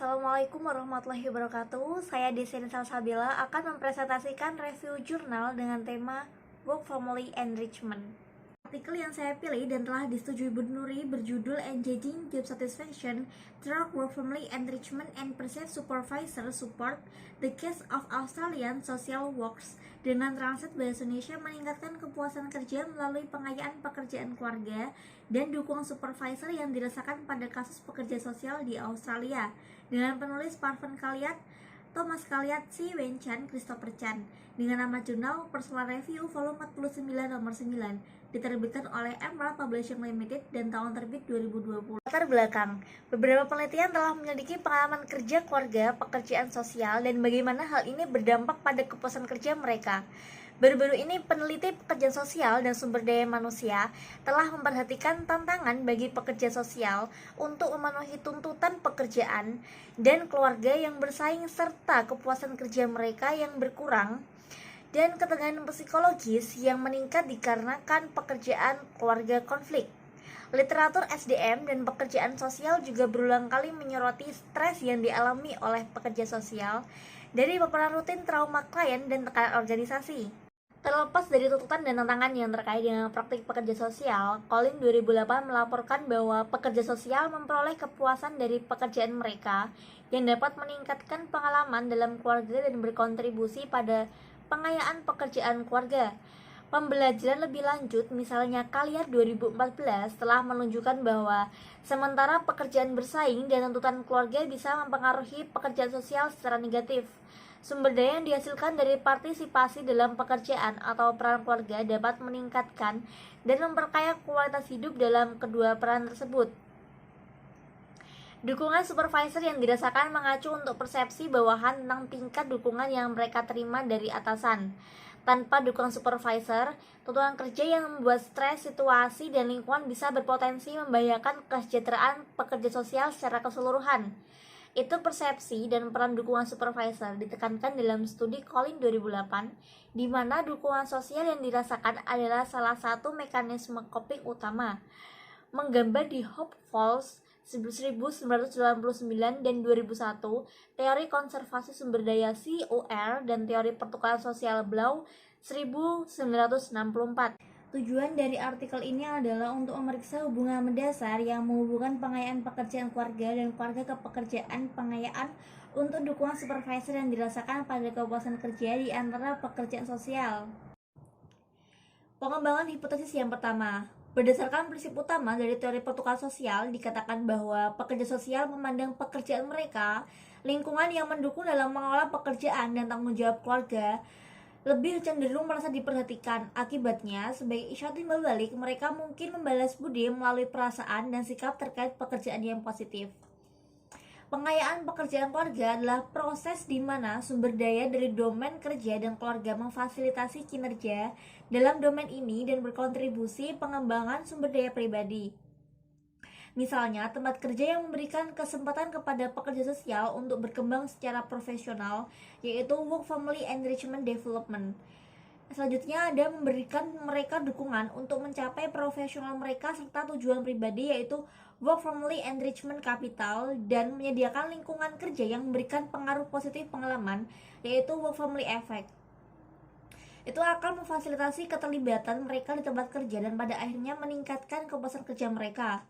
Assalamualaikum warahmatullahi wabarakatuh. Saya Deseni Salsabila akan mempresentasikan review jurnal dengan tema Work Family Enrichment. Artikel yang saya pilih dan telah disetujui Bu Nuri berjudul Engaging Job Satisfaction Through Work Family Enrichment and Perceived Supervisor Support: The Case of Australian Social Workers. Dengan translate bahasa Indonesia, meningkatkan kepuasan kerja melalui pengayaan pekerjaan keluarga dan dukungan supervisor yang dirasakan pada kasus pekerja sosial di Australia, dengan penulis Parvin Kaliat, Thomas Kaliat, C. Wenchan, Christopher Chan, dengan nama jurnal Personal Review volume 49 nomor 9, diterbitkan oleh Emerald Publishing Limited dan tahun terbit 2020. Latar belakang, beberapa penelitian telah menyelidiki pengalaman kerja keluarga, pekerjaan sosial, dan bagaimana hal ini berdampak pada kepuasan kerja mereka. Baru-baru ini, peneliti pekerjaan sosial dan sumber daya manusia telah memperhatikan tantangan bagi pekerja sosial untuk memenuhi tuntutan pekerjaan dan keluarga yang bersaing serta kepuasan kerja mereka yang berkurang dan ketegangan psikologis yang meningkat dikarenakan pekerjaan keluarga konflik. Literatur SDM dan pekerjaan sosial juga berulang kali menyoroti stres yang dialami oleh pekerja sosial dari paparan rutin trauma klien dan tekanan organisasi. Terlepas dari tuntutan dan tantangan yang terkait dengan praktik pekerja sosial, Colin 2008 melaporkan bahwa pekerja sosial memperoleh kepuasan dari pekerjaan mereka yang dapat meningkatkan pengalaman dalam keluarga dan berkontribusi pada pengayaan pekerjaan keluarga. Pembelajaran lebih lanjut, misalnya Kaliat 2014, telah menunjukkan bahwa sementara pekerjaan bersaing dan tuntutan keluarga bisa mempengaruhi pekerjaan sosial secara negatif, sumber daya yang dihasilkan dari partisipasi dalam pekerjaan atau peran keluarga dapat meningkatkan dan memperkaya kualitas hidup dalam kedua peran tersebut. Dukungan supervisor yang dirasakan mengacu untuk persepsi bawahan tentang tingkat dukungan yang mereka terima dari atasan. Tanpa dukungan supervisor, tuntutan kerja yang membuat stres, situasi, dan lingkungan bisa berpotensi membahayakan kesejahteraan pekerja sosial secara keseluruhan. Itu persepsi dan peran dukungan supervisor ditekankan dalam studi Colin 2008, di mana dukungan sosial yang dirasakan adalah salah satu mekanisme coping utama. Menggambar di Hope Falls 1989 dan 2001, teori konservasi sumber daya COR dan teori pertukaran sosial Blau 1964. Tujuan dari artikel ini adalah untuk memeriksa hubungan mendasar yang menghubungkan pengayaan pekerjaan keluarga dan keluarga ke pekerjaan pengayaan untuk dukungan supervisor yang dirasakan pada kepuasan kerja di antara pekerjaan sosial. Pengembangan hipotesis yang pertama. Berdasarkan prinsip utama dari teori pertukaran sosial, dikatakan bahwa pekerja sosial memandang pekerjaan mereka, lingkungan yang mendukung dalam mengelola pekerjaan dan tanggung jawab keluarga, lebih cenderung merasa diperhatikan. Akibatnya, sebagai isyarat timbal balik, mereka mungkin membalas budi melalui perasaan dan sikap terkait pekerjaan yang positif. Pengayaan pekerjaan keluarga adalah proses di mana sumber daya dari domain kerja dan keluarga memfasilitasi kinerja dalam domain ini dan berkontribusi pengembangan sumber daya pribadi. Misalnya, tempat kerja yang memberikan kesempatan kepada pekerja sosial untuk berkembang secara profesional, yaitu Work Family Enrichment Development. Selanjutnya ada memberikan mereka dukungan untuk mencapai profesional mereka serta tujuan pribadi, yaitu Work Family Enrichment Capital, dan menyediakan lingkungan kerja yang memberikan pengaruh positif pengalaman, yaitu Work Family Effect. Itu akan memfasilitasi keterlibatan mereka di tempat kerja dan pada akhirnya meningkatkan kepuasan kerja mereka.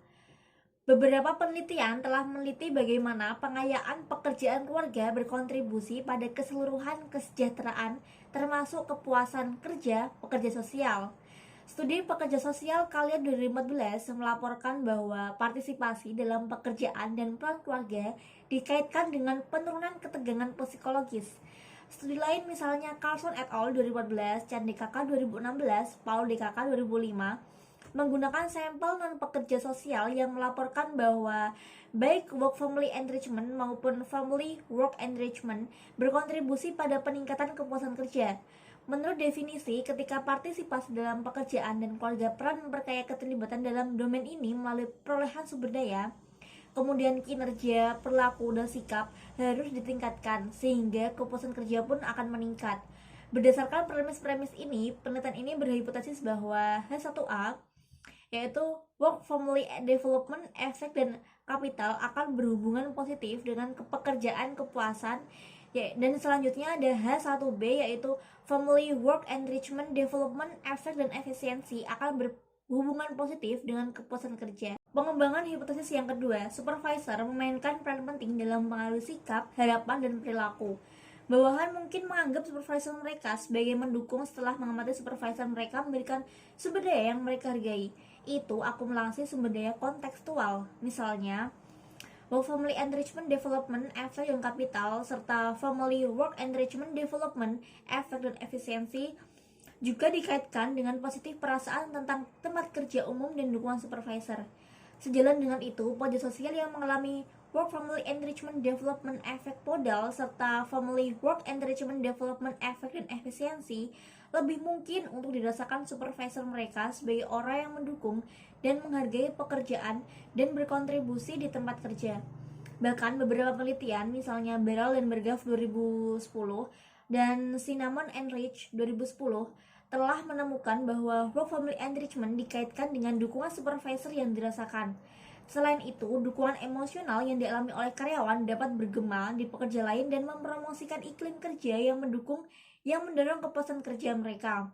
Beberapa penelitian telah meneliti bagaimana pengayaan pekerjaan keluarga berkontribusi pada keseluruhan kesejahteraan, termasuk kepuasan kerja pekerja sosial. Studi pekerja sosial Kaliat 2014 melaporkan bahwa partisipasi dalam pekerjaan dan peran keluarga dikaitkan dengan penurunan ketegangan psikologis. Studi lain misalnya Carlson et al. 2014, Chan DKK 2016, Paul DKK 2005, menggunakan sampel non-pekerja sosial yang melaporkan bahwa baik work family enrichment maupun family work enrichment berkontribusi pada peningkatan kepuasan kerja. Menurut definisi, ketika partisipasi dalam pekerjaan dan keluarga peran memperkaya keterlibatan dalam domain ini melalui perolehan sumber daya, kemudian kinerja, perilaku, dan sikap harus ditingkatkan sehingga kepuasan kerja pun akan meningkat. Berdasarkan premis-premis ini, penelitian ini berhipotesis bahwa H1A, yaitu Work Family Development Effect dan kapital akan berhubungan positif dengan pekerjaan kepuasan. Ya, dan selanjutnya ada H1B yaitu Family Work Enrichment Development Effect dan Efisiensi akan berhubungan positif dengan kepuasan kerja. Pengembangan hipotesis yang kedua, supervisor memainkan peran penting dalam pengaruh sikap, harapan, dan perilaku. Bawahan mungkin menganggap supervisor mereka sebagai mendukung setelah mengamati supervisor mereka memberikan sumber daya yang mereka hargai. Itu akumulasi sumber daya kontekstual. Misalnya, Work Family Enrichment Development, Efek dan Kapital, serta Family Work Enrichment Development, Efek dan Efisiensi juga dikaitkan dengan positif perasaan tentang tempat kerja umum dan dukungan supervisor. Sejalan dengan itu, pekerja sosial yang mengalami Work Family Enrichment Development Effect Podal serta Family Work Enrichment Development Effect dan Efisiensi lebih mungkin untuk dirasakan supervisor mereka sebagai orang yang mendukung dan menghargai pekerjaan dan berkontribusi di tempat kerja. Bahkan beberapa penelitian, misalnya Beryl dan Berghoff 2010 dan Cinnamon and Rich 2010, telah menemukan bahwa Work Family Enrichment dikaitkan dengan dukungan supervisor yang dirasakan. Selain itu, dukungan emosional yang dialami oleh karyawan dapat bergema di pekerja lain dan mempromosikan iklim kerja yang mendorong kepuasan kerja mereka.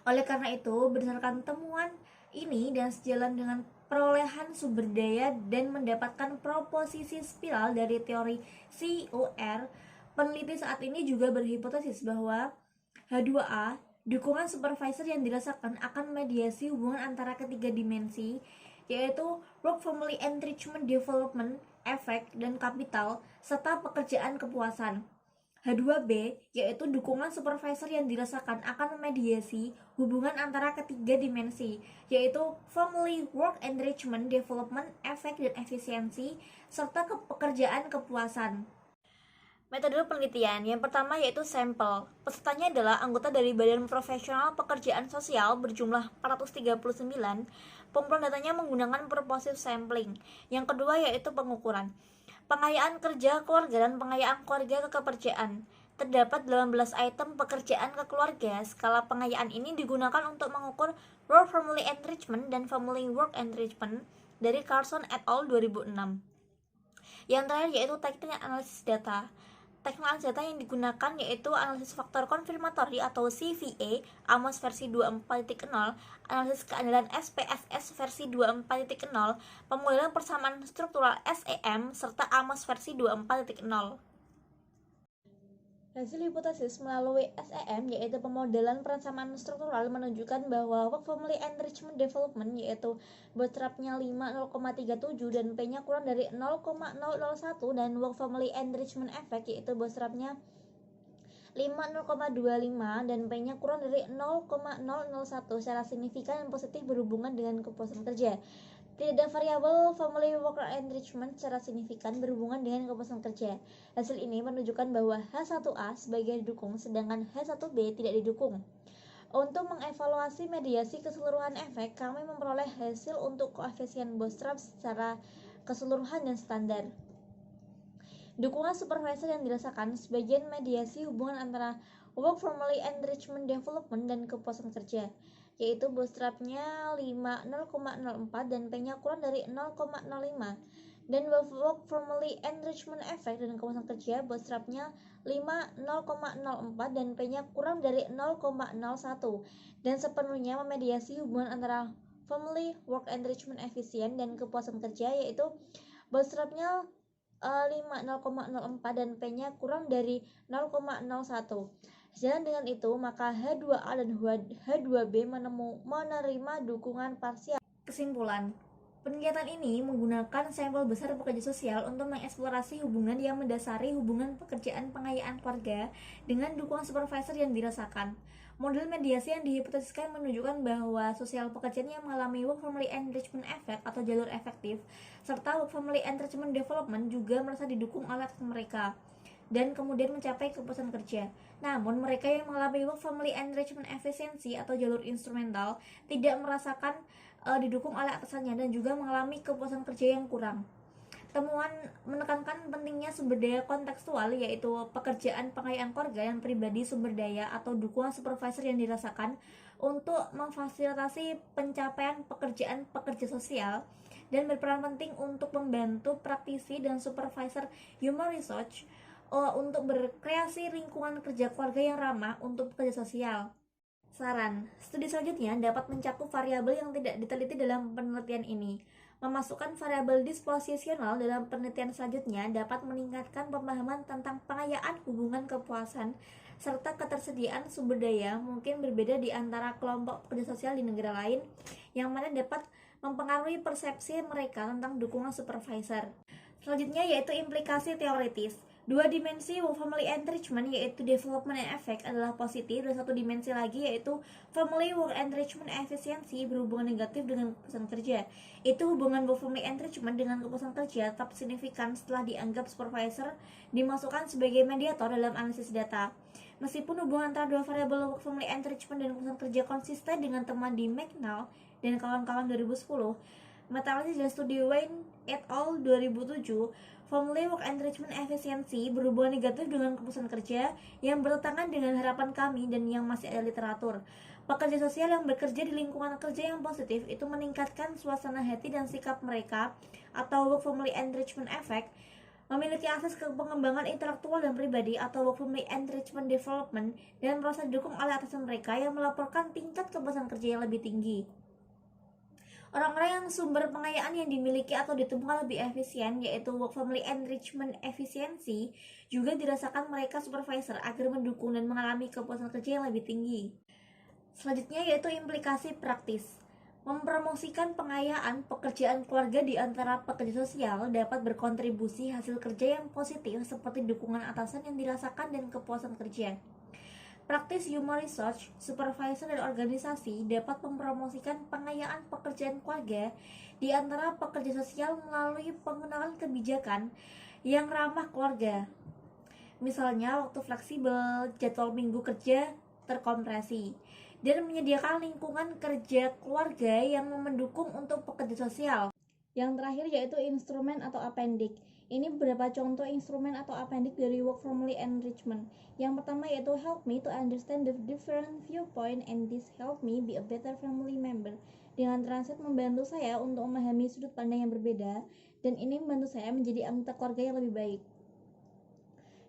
Oleh karena itu, berdasarkan temuan ini dan sejalan dengan perolehan sumber daya dan mendapatkan proposisi spiral dari teori COR, peneliti saat ini juga berhipotesis bahwa H2A, dukungan supervisor yang dirasakan akan mediasi hubungan antara ketiga dimensi, yaitu Work Family Enrichment Development, Efek, dan Kapital, serta pekerjaan kepuasan. H2B, yaitu dukungan supervisor yang dirasakan akan memediasi hubungan antara ketiga dimensi, yaitu Family Work Enrichment Development, Efek, dan Efisiensi, serta pekerjaan kepuasan. Metode penelitian yang pertama yaitu sampel. Pesertanya adalah anggota dari Badan Profesional Pekerjaan Sosial berjumlah 439. Pengumpulan datanya menggunakan purposive sampling. Yang kedua yaitu pengukuran. Pengayaan kerja keluarga dan pengayaan keluarga kekeluargaan. Terdapat 18 item pekerjaan kekeluarga. Skala pengayaan ini digunakan untuk mengukur Work Family Enrichment dan Family Work Enrichment dari Carlson et al. 2006. Yang terakhir yaitu teknik analisis data. Teknik analisis data yang digunakan yaitu analisis faktor konfirmatori atau CVA, AMOS versi 24.0, analisis keandalan SPSS versi 24.0, pemodelan persamaan struktural SEM, serta AMOS versi 24.0. Hasil hipotesis melalui SEM yaitu pemodelan persamaan struktural menunjukkan bahwa Work Family Enrichment Development yaitu bootstrapnya 5 0,37 dan P-nya kurang dari 0,001 dan Work Family Enrichment Effect yaitu bootstrapnya 5 0,25 dan P-nya kurang dari 0,001 secara signifikan dan positif berhubungan dengan kepuasan kerja. Tidak ada variabel Family Work Enrichment secara signifikan berhubungan dengan kepuasan kerja. Hasil ini menunjukkan bahwa H1A sebagai didukung, sedangkan H1B tidak didukung. Untuk mengevaluasi mediasi keseluruhan efek, kami memperoleh hasil untuk koefisien bootstrap secara keseluruhan dan standar. Dukungan supervisor yang dirasakan sebagian mediasi hubungan antara Work Family Enrichment Development dan kepuasan kerja, yaitu bootstrapnya 0,04 dan P-nya kurang dari 0,05 dan Work Family Enrichment Effect dan kepuasan kerja bootstrapnya 0,04 dan P-nya kurang dari 0,01 dan sepenuhnya memediasi hubungan antara Family Work Enrichment Efisien dan kepuasan kerja, yaitu bootstrapnya 0,04 dan P-nya kurang dari 0,01. Sejalan dengan itu, maka H2A dan H2B menerima dukungan parsial. Kesimpulan, penelitian ini menggunakan sampel besar pekerja sosial untuk mengeksplorasi hubungan yang mendasari hubungan pekerjaan pengayaan keluarga dengan dukungan supervisor yang dirasakan. Model mediasi yang dihipotesiskan menunjukkan bahwa sosial pekerjaan yang mengalami Work Family Enrichment Effect atau jalur efektif, serta Work Family Enrichment Development juga merasa didukung oleh mereka dan kemudian mencapai kepuasan kerja. Namun, mereka yang mengalami Work Family Enrichment Efficiency atau jalur instrumental tidak merasakan didukung oleh atasannya dan juga mengalami kepuasan kerja yang kurang. Temuan menekankan pentingnya sumber daya kontekstual, yaitu pekerjaan pengayaan keluarga dan pribadi sumber daya atau dukungan supervisor yang dirasakan untuk memfasilitasi pencapaian pekerjaan pekerja sosial dan berperan penting untuk membantu praktisi dan supervisor human research untuk berkreasi lingkungan kerja keluarga yang ramah untuk pekerja sosial. Saran, studi selanjutnya dapat mencakup variabel yang tidak diteliti dalam penelitian ini. Memasukkan variabel disposisional dalam penelitian selanjutnya dapat meningkatkan pemahaman tentang pengayaan hubungan kepuasan serta ketersediaan sumber daya mungkin berbeda di antara kelompok pekerja sosial di negara lain, yang mana dapat mempengaruhi persepsi mereka tentang dukungan supervisor. Selanjutnya yaitu implikasi teoritis. Dua dimensi family enrichment yaitu development and effect adalah positif, dan satu dimensi lagi yaitu family work enrichment efisiensi berhubungan negatif dengan kepuasan kerja. Itu hubungan family enrichment dengan kepuasan kerja tetap signifikan setelah dianggap supervisor dimasukkan sebagai mediator dalam analisis data. Meskipun hubungan antara dua variabel work family enrichment dan kepuasan kerja konsisten dengan teman di McNall dan kawan-kawan 2010, meta-analisis dan studi Wayne et al. 2007, family work enrichment efisiensi berhubungan negatif dengan kepuasan kerja yang bertentangan dengan harapan kami dan yang masih ada literatur. Pekerja sosial yang bekerja di lingkungan kerja yang positif itu meningkatkan suasana hati dan sikap mereka, atau work family enrichment effect, memiliki akses ke pengembangan intelektual dan pribadi atau work family enrichment development, dan merasa didukung oleh atasan mereka yang melaporkan tingkat kepuasan kerja yang lebih tinggi. Orang-orang yang sumber pengayaan yang dimiliki atau ditemukan lebih efisien, yaitu work family enrichment efisiensi, juga dirasakan mereka supervisor agar mendukung dan mengalami kepuasan kerja yang lebih tinggi. Selanjutnya yaitu implikasi praktis. Mempromosikan pengayaan pekerjaan keluarga di antara pekerja sosial dapat berkontribusi hasil kerja yang positif seperti dukungan atasan yang dirasakan dan kepuasan kerja. Praktis human research, supervisor dan organisasi dapat mempromosikan pengayaan pekerjaan keluarga di antara pekerja sosial melalui pengenalan kebijakan yang ramah keluarga. Misalnya waktu fleksibel, jadwal minggu kerja terkompresi, dan menyediakan lingkungan kerja keluarga yang mendukung untuk pekerja sosial. Yang terakhir yaitu instrumen atau appendix. Ini beberapa contoh instrumen atau appendix dari work family enrichment. Yang pertama yaitu help me to understand the different viewpoint and this help me be a better family member. Dengan translate membantu saya untuk memahami sudut pandang yang berbeda, dan ini membantu saya menjadi anggota keluarga yang lebih baik.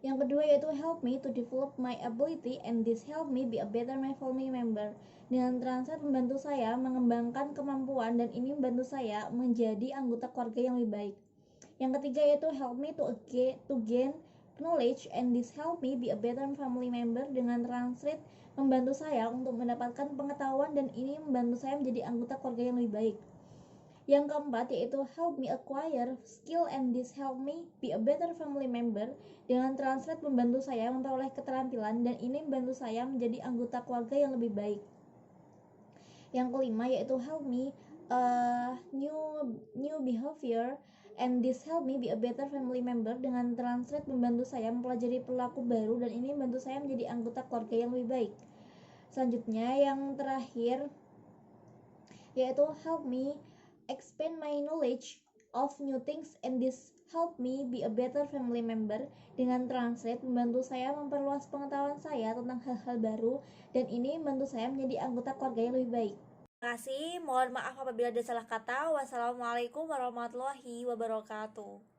Yang kedua yaitu help me to develop my ability and this help me be a better my family member. Dengan translate membantu saya mengembangkan kemampuan, dan ini membantu saya menjadi anggota keluarga yang lebih baik. Yang ketiga yaitu help me to gain knowledge and this help me be a better family member. Dengan translate membantu saya untuk mendapatkan pengetahuan, dan ini membantu saya menjadi anggota keluarga yang lebih baik. Yang keempat yaitu help me acquire skill and this help me be a better family member. Dengan translate membantu saya memperoleh keterampilan, dan ini membantu saya menjadi anggota keluarga yang lebih baik. Yang kelima yaitu help me new behavior and this help me be a better family member. Dengan translate membantu saya mempelajari perilaku baru, dan ini membantu saya menjadi anggota keluarga yang lebih baik. Selanjutnya yang terakhir yaitu help me expand my knowledge of new things and this help me be a better family member. Dengan translate membantu saya memperluas pengetahuan saya tentang hal-hal baru, dan ini membantu saya menjadi anggota keluarga yang lebih baik. Terima kasih, mohon maaf apabila ada salah kata. Wassalamualaikum warahmatullahi wabarakatuh.